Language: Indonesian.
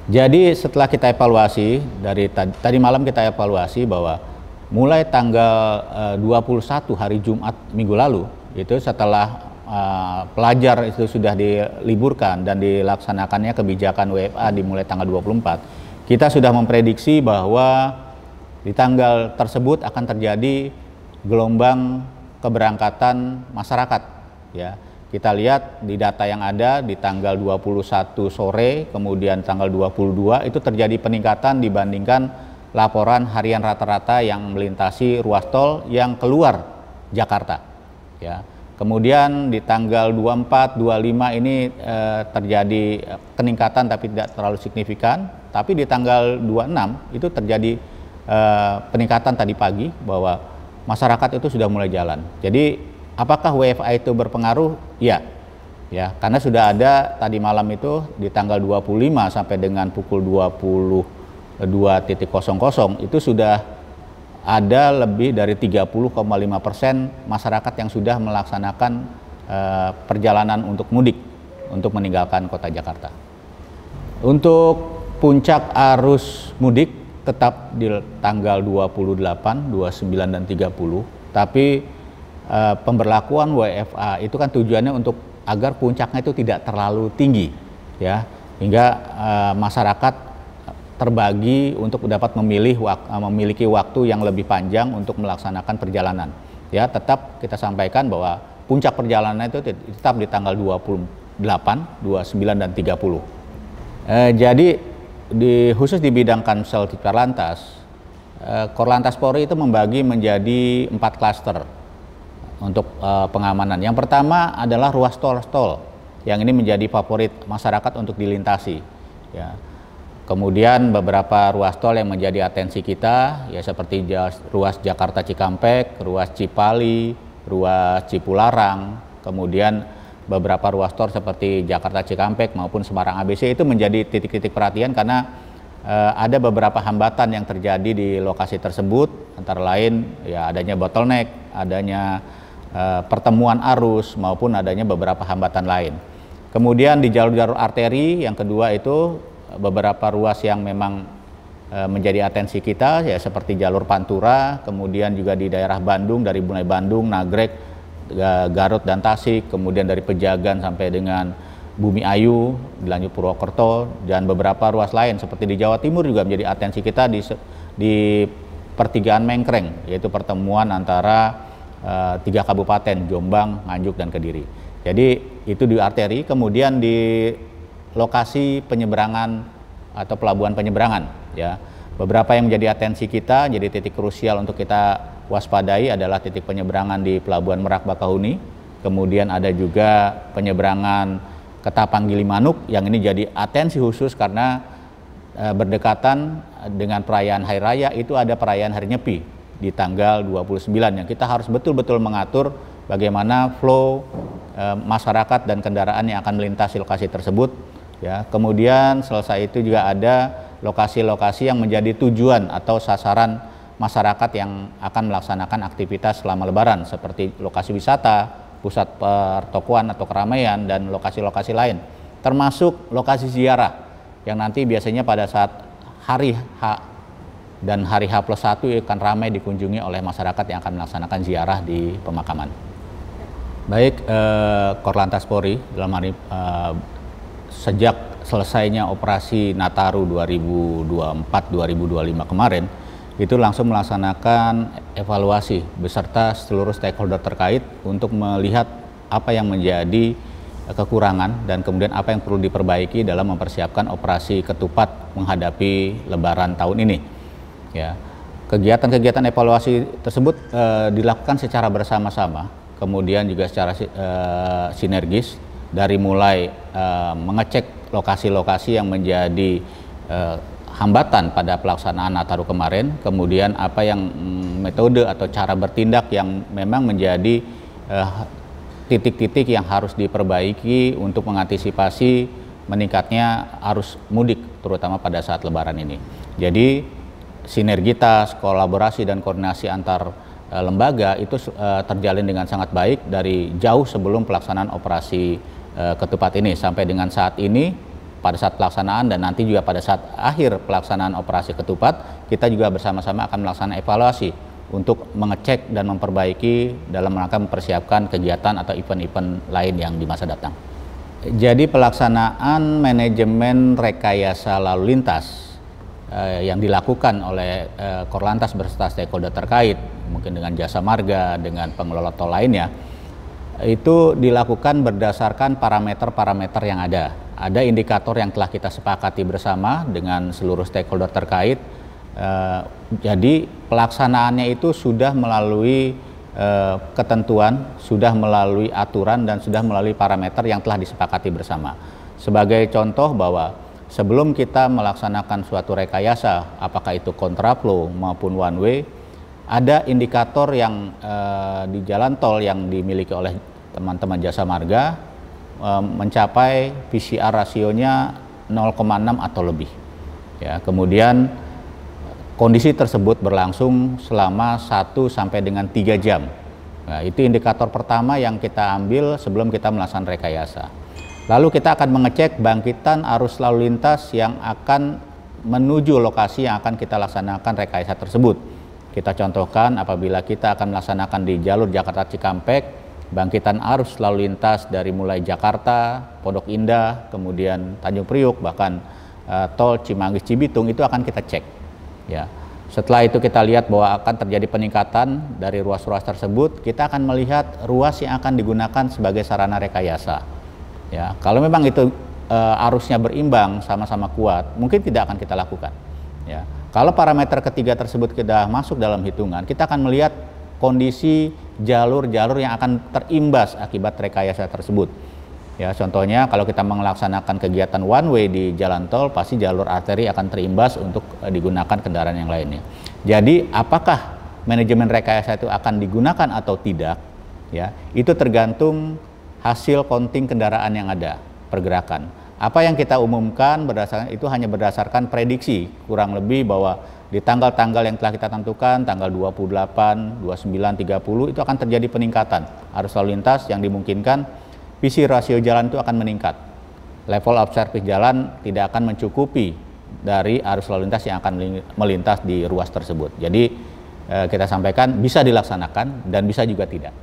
Jadi setelah kita evaluasi, dari tadi malam kita evaluasi bahwa mulai tanggal 21 hari Jumat minggu lalu, itu setelah pelajar itu sudah diliburkan dan dilaksanakannya kebijakan WFA dimulai tanggal 24, kita sudah memprediksi bahwa di tanggal tersebut akan terjadi gelombang keberangkatan masyarakat, ya. Kita lihat di data yang ada di tanggal 21 sore, kemudian tanggal 22 itu terjadi peningkatan dibandingkan laporan harian rata-rata yang melintasi ruas tol yang keluar Jakarta, ya. Kemudian di tanggal 24, 25 ini terjadi peningkatan tapi tidak terlalu signifikan, tapi di tanggal 26 itu terjadi peningkatan tadi pagi bahwa masyarakat itu sudah mulai jalan. Jadi apakah WFA itu berpengaruh? Ya, ya, karena sudah ada tadi malam itu di tanggal 25 sampai dengan pukul 22.00 itu sudah ada lebih dari 30,5% masyarakat yang sudah melaksanakan perjalanan untuk mudik untuk meninggalkan kota Jakarta. Untuk puncak arus mudik tetap di tanggal 28, 29 dan 30, tapi pemberlakuan WFA itu kan tujuannya untuk agar puncaknya itu tidak terlalu tinggi, ya, hingga masyarakat terbagi untuk dapat memiliki waktu yang lebih panjang untuk melaksanakan perjalanan. Ya, tetap kita sampaikan bahwa puncak perjalanan itu tetap di tanggal 28, 29 dan 30. Jadi khusus di bidang Kamsel Korlantas, Korlantas Polri itu membagi menjadi 4 klaster untuk pengamanan. Yang pertama adalah ruas tol yang ini menjadi favorit masyarakat untuk dilintasi, ya. Kemudian beberapa ruas tol yang menjadi atensi kita, ya, seperti ruas Jakarta Cikampek, ruas Cipali, ruas Cipularang, kemudian beberapa ruas tol seperti Jakarta Cikampek maupun Semarang ABC itu menjadi titik-titik perhatian karena ada beberapa hambatan yang terjadi di lokasi tersebut, antara lain ya adanya bottleneck, adanya pertemuan arus maupun adanya beberapa hambatan lain. Kemudian di jalur-jalur arteri yang kedua itu beberapa ruas yang memang menjadi atensi kita, ya, seperti jalur Pantura, kemudian juga di daerah Bandung dari mulai Bandung, Nagrek, Garut dan Tasik, kemudian dari Pejagan sampai dengan Bumi Ayu, dilanjut Purwokerto, dan beberapa ruas lain seperti di Jawa Timur juga menjadi atensi kita di pertigaan Mengkreng, yaitu pertemuan antara 3 kabupaten Jombang, Nganjuk dan Kediri. Jadi itu di arteri. Kemudian di lokasi penyeberangan atau pelabuhan penyeberangan, ya, beberapa yang menjadi atensi kita, jadi titik krusial untuk kita waspadai adalah titik penyeberangan di Pelabuhan Merak Bakahuni, kemudian ada juga penyeberangan Ketapang Gilimanuk yang ini jadi atensi khusus karena berdekatan dengan perayaan Hari Raya, itu ada perayaan Hari Nyepi di tanggal 29 yang kita harus betul-betul mengatur bagaimana flow masyarakat dan kendaraan yang akan melintasi lokasi tersebut, ya. Kemudian selesai itu juga ada lokasi-lokasi yang menjadi tujuan atau sasaran masyarakat yang akan melaksanakan aktivitas selama Lebaran seperti lokasi wisata, pusat pertokoan atau keramaian, dan lokasi-lokasi lain, termasuk lokasi ziarah yang nanti biasanya pada saat hari H dan hari H+1 akan ramai dikunjungi oleh masyarakat yang akan melaksanakan ziarah di pemakaman. Baik, Korlantas Polri dalam hari sejak selesainya operasi Nataru 2024-2025 kemarin itu langsung melaksanakan evaluasi beserta seluruh stakeholder terkait untuk melihat apa yang menjadi kekurangan dan kemudian apa yang perlu diperbaiki dalam mempersiapkan operasi ketupat menghadapi Lebaran tahun ini, ya. Kegiatan-kegiatan evaluasi tersebut dilakukan secara bersama-sama, kemudian juga secara sinergis, dari mulai mengecek lokasi-lokasi yang menjadi hambatan pada pelaksanaan Nataru kemarin, kemudian apa yang metode atau cara bertindak yang memang menjadi titik-titik yang harus diperbaiki untuk mengantisipasi meningkatnya arus mudik terutama pada saat Lebaran ini. Jadi sinergitas, kolaborasi dan koordinasi antar lembaga itu terjalin dengan sangat baik dari jauh sebelum pelaksanaan operasi ketupat ini. Sampai dengan saat ini pada saat pelaksanaan dan nanti juga pada saat akhir pelaksanaan operasi ketupat, kita juga bersama-sama akan melaksanakan evaluasi untuk mengecek dan memperbaiki dalam rangka mempersiapkan kegiatan atau event-event lain yang di masa datang. Jadi pelaksanaan manajemen rekayasa lalu lintas yang dilakukan oleh Korlantas beserta stakeholder terkait, mungkin dengan Jasa Marga, dengan pengelola tol lainnya, itu dilakukan berdasarkan parameter-parameter yang ada. Ada indikator yang telah kita sepakati bersama dengan seluruh stakeholder terkait. Jadi pelaksanaannya itu sudah melalui ketentuan, sudah melalui aturan dan sudah melalui parameter yang telah disepakati bersama. Sebagai contoh bahwa sebelum kita melaksanakan suatu rekayasa, apakah itu kontraflow maupun one way, ada indikator yang di jalan tol yang dimiliki oleh teman-teman Jasa Marga mencapai PCR rasionya 0,6 atau lebih. Ya, kemudian kondisi tersebut berlangsung selama 1 sampai dengan 3 jam. Nah, itu indikator pertama yang kita ambil sebelum kita melaksanakan rekayasa. Lalu kita akan mengecek bangkitan arus lalu lintas yang akan menuju lokasi yang akan kita laksanakan rekayasa tersebut. Kita contohkan apabila kita akan melaksanakan di jalur Jakarta Cikampek, bangkitan arus lalu lintas dari mulai Jakarta, Pondok Indah, kemudian Tanjung Priuk, bahkan tol Cimanggis Cibitung itu akan kita cek. Ya, setelah itu kita lihat bahwa akan terjadi peningkatan dari ruas-ruas tersebut, kita akan melihat ruas yang akan digunakan sebagai sarana rekayasa. Ya, kalau memang itu arusnya berimbang, sama-sama kuat, mungkin tidak akan kita lakukan. Ya, kalau parameter ketiga tersebut sudah masuk dalam hitungan, kita akan melihat kondisi jalur-jalur yang akan terimbas akibat rekayasa tersebut. Ya, contohnya kalau kita melaksanakan kegiatan one way di jalan tol, pasti jalur arteri akan terimbas untuk digunakan kendaraan yang lainnya. Jadi apakah manajemen rekayasa itu akan digunakan atau tidak? Ya, itu tergantung hasil counting kendaraan yang ada, pergerakan. Apa yang kita umumkan berdasarkan itu hanya berdasarkan prediksi, kurang lebih bahwa di tanggal-tanggal yang telah kita tentukan, tanggal 28, 29, 30 itu akan terjadi peningkatan arus lalu lintas yang dimungkinkan PC rasio jalan itu akan meningkat. Level of service jalan tidak akan mencukupi dari arus lalu lintas yang akan melintas di ruas tersebut. Jadi kita sampaikan bisa dilaksanakan dan bisa juga tidak.